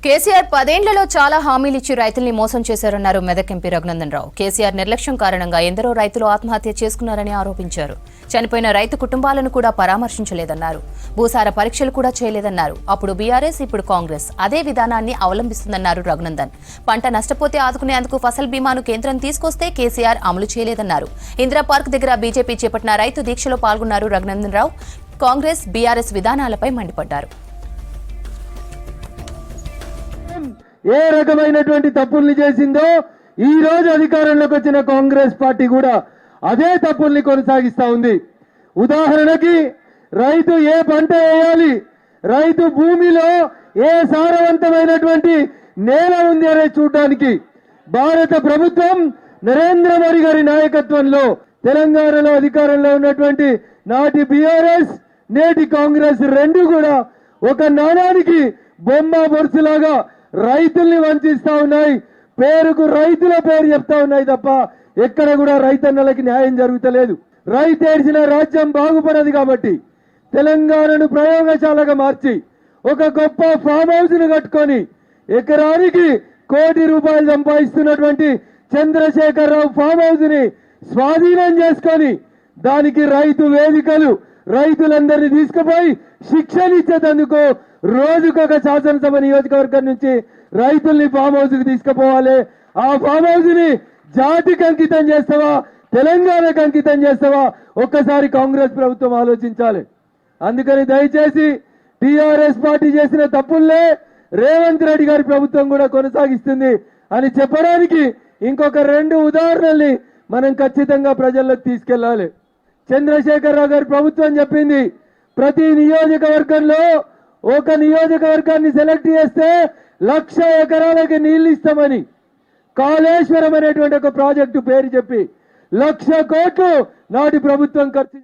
కేసీఆర్ 10 ఏళ్లలో చాలా హామీలు ఇచ్చి రైతుల్ని మోసం చేశారన్నారు మెదక్ ఎంపీ రఘునందన్ రావు. కేసీఆర్ నిర్లక్ష్యం కారణంగా ఎందరో రైతులు ఆత్మహత్య చేసుకున్నారని ఆరోపించారు. చనిపోయిన రైతు కుటుంబాలను కూడా పరామర్శించలేదన్నారు. భూసార పరీక్షలు కూడా చేయలేదన్నారు. అప్పుడు బీఆర్ఎస్, ఇప్పుడు కాంగ్రెస్ అదే విధానాన్ని అవలంబిస్తుందన్నారు రఘునందన్. పంట నష్టపోతే ఆదుకునేందుకు ఫసల్ బీమాను కేంద్రం తీసుకొస్తే కేసీఆర్ అమలు చేయలేదన్నారు. ఇందిరా పార్క్ దగ్గర బీజేపీ చేపట్టిన రైతు దీక్షలో పాల్గొన్నారు రఘునందన్ రావు. కాంగ్రెస్, బీఆర్ఎస్ విధానాలపై మండిపడ్డారు. ఏ రకమైనటువంటి తప్పుల్ని చేసిందో ఈ రోజు అధికారంలోకి వచ్చిన కాంగ్రెస్ పార్టీ కూడా అదే తప్పుల్ని కొనసాగిస్తా ఉంది. ఉదాహరణకి రైతు ఏ పంట వేయాలి, రైతు భూమిలో ఏ సారవంతమైనటువంటి నేల ఉంది అనే చూడడానికి భారత ప్రభుత్వం నరేంద్ర మోడీ గారి నాయకత్వంలో తెలంగాణలో అధికారంలో ఉన్నటువంటి నాటి బీఆర్ఎస్, నేటి కాంగ్రెస్ రెండు కూడా ఒక నాణానికి బొమ్మ బొరుసులాగా రైతుల్ని వంచిస్తా ఉన్నాయి. పేరుకు రైతుల పేరు చెప్తా ఉన్నాయి తప్ప ఎక్కడ కూడా రైతన్నలకి న్యాయం జరుగుతలేదు. రైతు ఏడ్చిన రాజ్యం బాగుపడదు కాబట్టి తెలంగాణను ప్రయోగశాలగా మార్చి ఒక గొప్ప ఫామ్ హౌస్ ను కట్టుకొని ఎకరానికి ₹1 కోటి సంపాదిస్తున్నటువంటి చంద్రశేఖరరావు ఫామ్ హౌస్ ని స్వాధీనం చేసుకొని దానికి రైతు వేదికలు, రైతులందరినీ తీసుకుపోయి శిక్షణిచ్చేందుకు రోజుకొక శాసనసభ నియోజకవర్గం నుంచి రైతుల్ని ఫామ్ హౌస్ కి తీసుకుపోవాలి. ఆ ఫామ్ హౌస్ ని జాతికి అంకితం చేస్తావా, తెలంగాణకు అంకితం చేస్తావా, ఒక్కసారి కాంగ్రెస్ ప్రభుత్వం ఆలోచించాలి. అందుకని దయచేసి టీఆర్ఎస్ పార్టీ చేసిన తప్పుల్లే రేవంత్ రెడ్డి గారి ప్రభుత్వం కూడా కొనసాగిస్తుంది అని చెప్పడానికి ఇంకొక 2 ఉదాహరణల్ని మనం ఖచ్చితంగా ప్రజల్లోకి తీసుకెళ్లాలి. చంద్రశేఖరరావు గారి ప్రభుత్వం చెప్పింది ప్రతి నియోజకవర్గంలో ఒక నియోజకవర్గాన్ని సెలెక్ట్ చేస్తే 1,00,000 ఎకరాలకి నీళ్లు ఇస్తామని కాళేశ్వరం అనేటువంటి ఒక ప్రాజెక్టు పేరు చెప్పి 1,00,000 కోట్లు నాటి ప్రభుత్వం ఖర్చు